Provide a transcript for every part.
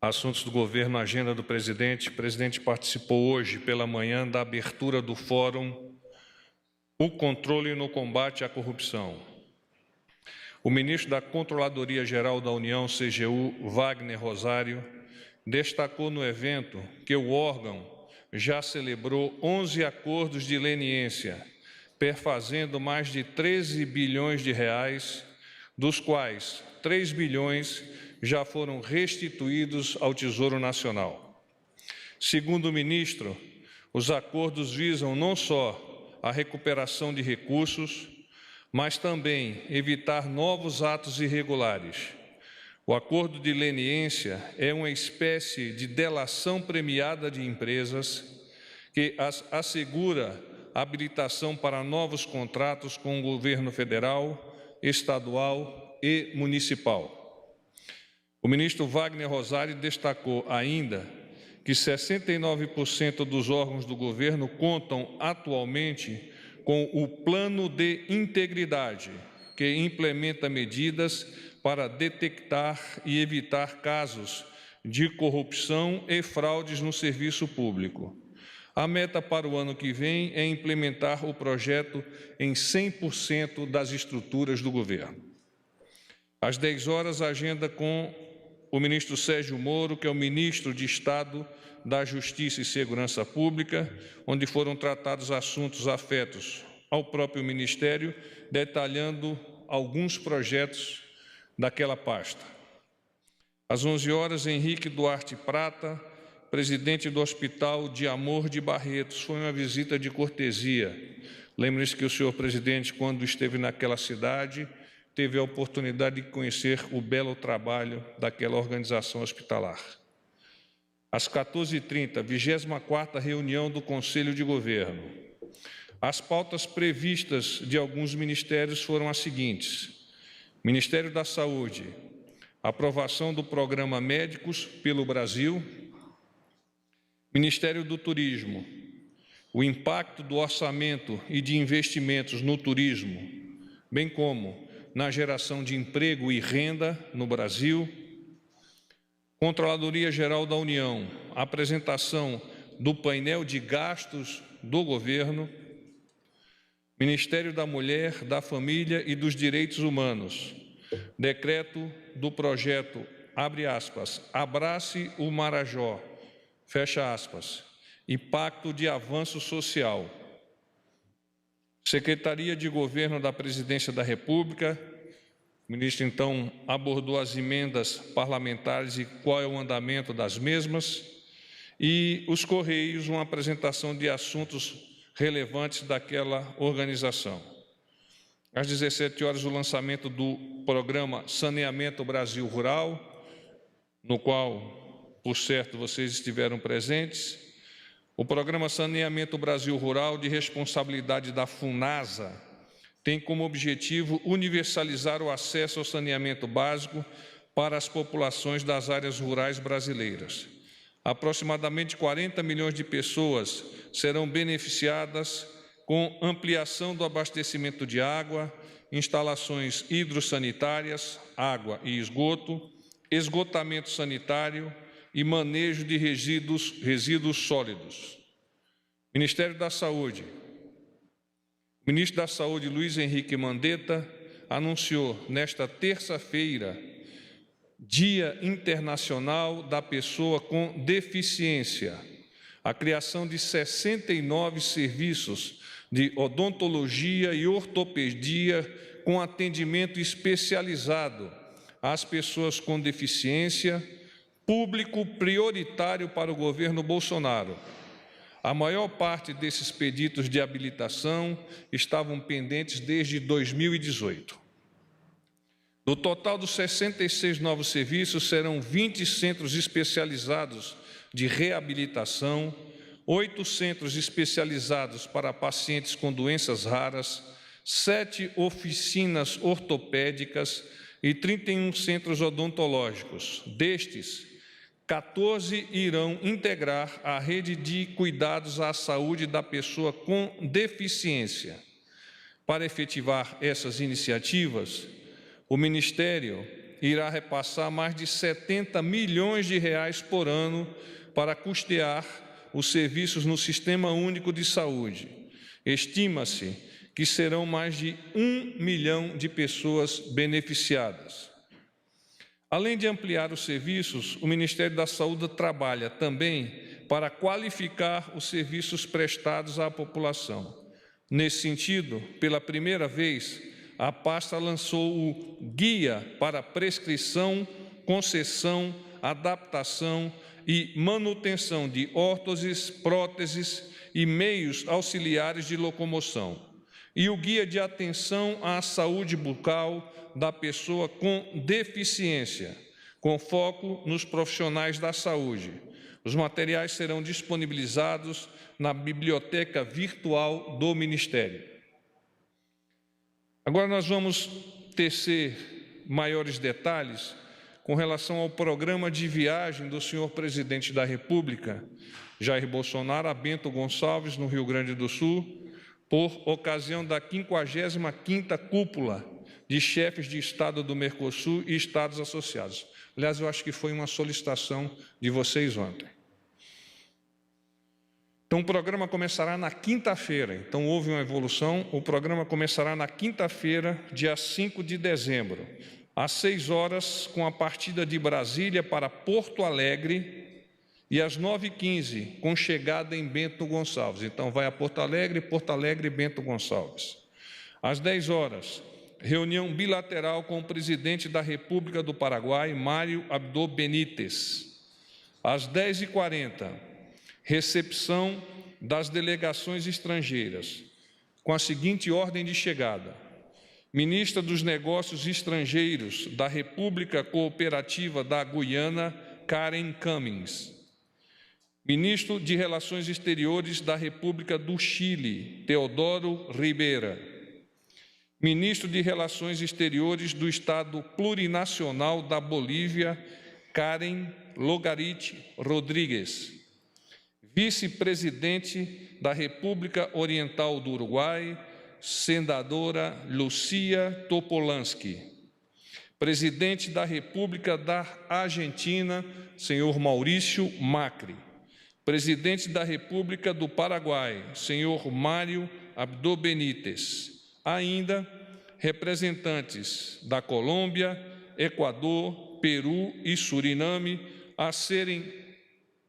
Assuntos do governo, agenda do presidente. O presidente participou hoje pela manhã da abertura do Fórum O Controle no Combate à Corrupção. O ministro da Controladoria Geral da União, CGU, Wagner Rosário, destacou no evento que o órgão já celebrou 11 acordos de leniência, perfazendo mais de 13 bilhões de reais, dos quais 3 bilhões já foram restituídos ao Tesouro Nacional. Segundo o ministro, os acordos visam não só a recuperação de recursos, mas também evitar novos atos irregulares. O acordo de leniência é uma espécie de delação premiada de empresas que assegura habilitação para novos contratos com o governo federal, estadual e municipal. O ministro Wagner Rosário destacou ainda que 69% dos órgãos do governo contam atualmente com o Plano de Integridade, que implementa medidas para detectar e evitar casos de corrupção e fraudes no serviço público. A meta para o ano que vem é implementar o projeto em 100% das estruturas do governo. Às 10 horas, a agenda com o ministro Sérgio Moro, que é o ministro de Estado da Justiça e Segurança Pública, onde foram tratados assuntos afetos ao próprio Ministério, detalhando alguns projetos daquela pasta. Às 11 horas, Henrique Duarte Prata, presidente do Hospital de Amor de Barretos, foi uma visita de cortesia. Lembre-se que o senhor presidente, quando esteve naquela cidade, teve a oportunidade de conhecer o belo trabalho daquela organização hospitalar. Às 14h30, 24ª reunião do Conselho de Governo. As pautas previstas de alguns ministérios foram as seguintes: Ministério da Saúde, aprovação do programa Médicos pelo Brasil. Ministério do Turismo, o impacto do orçamento e de investimentos no turismo, bem como na geração de emprego e renda no Brasil. Controladoria Geral da União, apresentação do painel de gastos do governo. Ministério da Mulher, da Família e dos Direitos Humanos, decreto do projeto, abre aspas, Abrace o Marajó, fecha aspas, e Pacto de Avanço Social. Secretaria de Governo da Presidência da República, o ministro, então, abordou as emendas parlamentares e qual é o andamento das mesmas, e os Correios, uma apresentação de assuntos relevantes daquela organização. Às 17 horas, o lançamento do programa Saneamento Brasil Rural, no qual, por certo, vocês estiveram presentes. O programa Saneamento Brasil Rural, de responsabilidade da Funasa, tem como objetivo universalizar o acesso ao saneamento básico para as populações das áreas rurais brasileiras. Aproximadamente 40 milhões de pessoas serão beneficiadas com ampliação do abastecimento de água, instalações hidrossanitárias, água e esgoto, esgotamento sanitário e manejo de resíduos sólidos. Ministério da Saúde. O ministro da Saúde, Luiz Henrique Mandetta, anunciou nesta terça-feira Dia Internacional da Pessoa com Deficiência, a criação de 69 serviços de odontologia e ortopedia com atendimento especializado às pessoas com deficiência, público prioritário para o governo Bolsonaro. A maior parte desses pedidos de habilitação estavam pendentes desde 2018. No total dos 66 novos serviços, serão 20 centros especializados de reabilitação, 8 centros especializados para pacientes com doenças raras, 7 oficinas ortopédicas e 31 centros odontológicos. Destes, 14 irão integrar a rede de cuidados à saúde da pessoa com deficiência. Para efetivar essas iniciativas, o Ministério irá repassar mais de 70 milhões de reais por ano para custear os serviços no Sistema Único de Saúde. Estima-se que serão mais de 1 milhão de pessoas beneficiadas. Além de ampliar os serviços, o Ministério da Saúde trabalha também para qualificar os serviços prestados à população. Nesse sentido, pela primeira vez, a pasta lançou o Guia para Prescrição, Concessão, Adaptação e Manutenção de órteses, próteses e meios auxiliares de locomoção, e o Guia de Atenção à Saúde Bucal da Pessoa com Deficiência, com foco nos profissionais da saúde. Os materiais serão disponibilizados na biblioteca virtual do Ministério. Agora nós vamos tecer maiores detalhes com relação ao programa de viagem do senhor presidente da República, Jair Bolsonaro, a Bento Gonçalves, no Rio Grande do Sul, por ocasião da 55ª Cúpula de Chefes de Estado do Mercosul e Estados Associados. Aliás, eu acho que foi uma solicitação de vocês ontem. Então, o programa começará na quinta-feira. Então, houve uma evolução. O programa começará na quinta-feira, dia 5 de dezembro, às 6 horas, com a partida de Brasília para Porto Alegre, e às 9h15, com chegada em Bento Gonçalves. Então, vai a Porto Alegre e Bento Gonçalves. Às 10 horas, reunião bilateral com o presidente da República do Paraguai, Mário Abdo Benítez. Às 10h40, recepção das delegações estrangeiras, com a seguinte ordem de chegada: ministra dos Negócios Estrangeiros da República Cooperativa da Guiana, Karen Cummings; ministro de Relações Exteriores da República do Chile, Teodoro Ribeira; ministro de Relações Exteriores do Estado Plurinacional da Bolívia, Karen Logarit Rodrigues; vice-presidente da República Oriental do Uruguai, senadora Lucia Topolansky; presidente da República da Argentina, senhor Maurício Macri; presidente da República do Paraguai, senhor Mário Abdo Benítez. Ainda representantes da Colômbia, Equador, Peru e Suriname a serem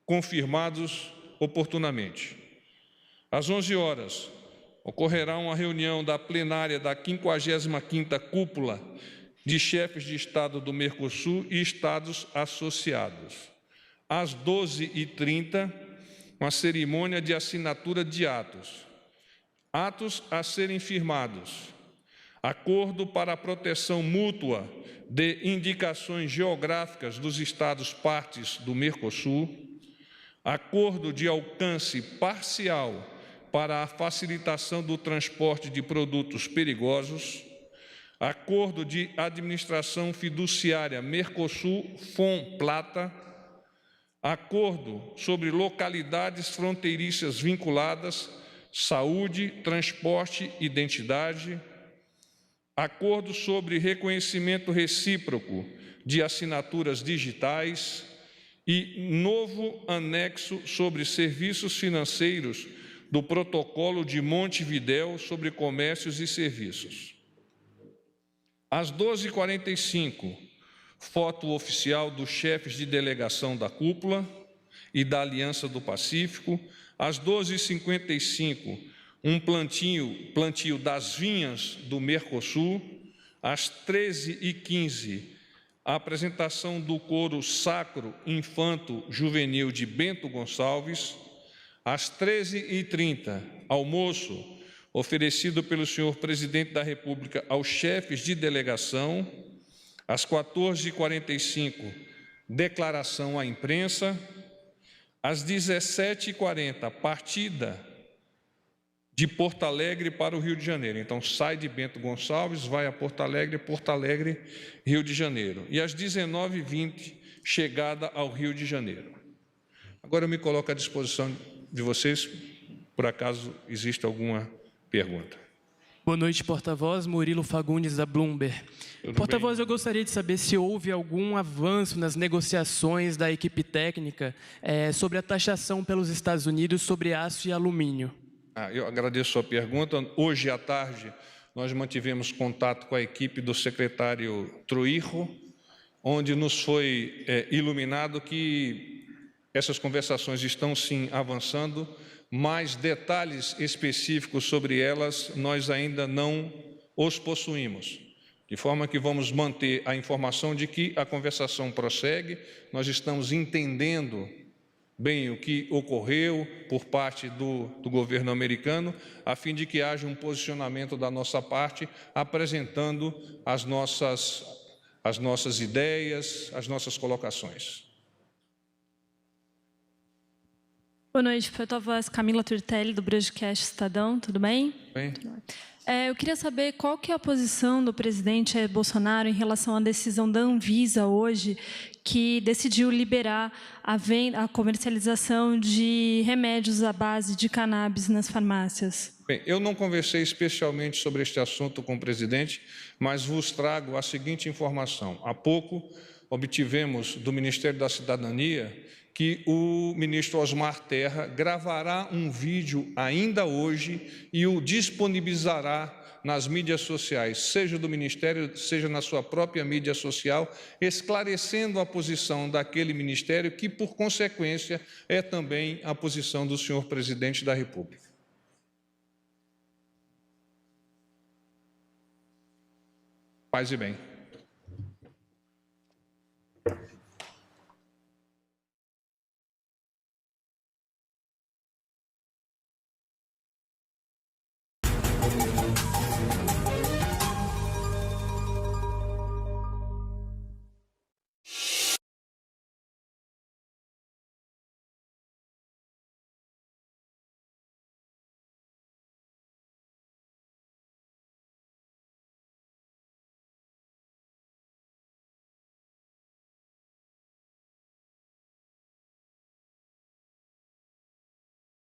confirmados oportunamente. Às 11 horas, ocorrerá uma reunião da plenária da 55ª Cúpula de Chefes de Estado do Mercosul e Estados Associados. Às 12h30, uma cerimônia de assinatura de atos. Atos a serem firmados: acordo para a proteção mútua de indicações geográficas dos Estados partes do Mercosul, acordo de alcance parcial para a facilitação do transporte de produtos perigosos, acordo de administração fiduciária Mercosul-FONPLATA, acordo sobre localidades fronteiriças vinculadas, saúde, transporte, identidade, acordo sobre reconhecimento recíproco de assinaturas digitais e novo anexo sobre serviços financeiros do Protocolo de Montevidéu sobre comércios e serviços. Às 12h45, foto oficial dos chefes de delegação da Cúpula e da Aliança do Pacífico. Às 12h55, um plantio das vinhas do Mercosul. Às 13h15, a apresentação do coro sacro infanto juvenil de Bento Gonçalves. Às 13h30, almoço oferecido pelo senhor presidente da República aos chefes de delegação. Às 14h45, declaração à imprensa. Às 17h40, partida de Porto Alegre para o Rio de Janeiro. Então, sai de Bento Gonçalves, vai a Porto Alegre, Rio de Janeiro. E às 19h20, chegada ao Rio de Janeiro. Agora eu me coloco à disposição de vocês, por acaso existe alguma pergunta. Boa noite, porta-voz. Murilo Fagundes, da Bloomberg. Porta-voz, eu gostaria de saber se houve algum avanço nas negociações da equipe técnica sobre a taxação pelos Estados Unidos sobre aço e alumínio. Eu agradeço a pergunta. Hoje à tarde, nós mantivemos contato com a equipe do secretário Truirro, onde nos foi iluminado que essas conversações estão, sim, avançando, mas detalhes específicos sobre elas nós ainda não os possuímos. De forma que vamos manter a informação de que a conversação prossegue, nós estamos entendendo bem o que ocorreu por parte do governo americano, a fim de que haja um posicionamento da nossa parte, apresentando as nossas ideias, as nossas colocações. Boa noite, porta-voz Camila Turtelli, do Broadcast Estadão, tudo bem? Bem. Eu queria saber qual que é a posição do presidente Bolsonaro em relação à decisão da Anvisa hoje, que decidiu liberar a comercialização de remédios à base de cannabis nas farmácias. Bem, eu não conversei especialmente sobre este assunto com o presidente, mas vos trago a seguinte informação. Há pouco obtivemos do Ministério da Cidadania que o ministro Osmar Terra gravará um vídeo ainda hoje e o disponibilizará nas mídias sociais, seja do Ministério, seja na sua própria mídia social, esclarecendo a posição daquele ministério, que, por consequência, é também a posição do senhor presidente da República. Paz e bem.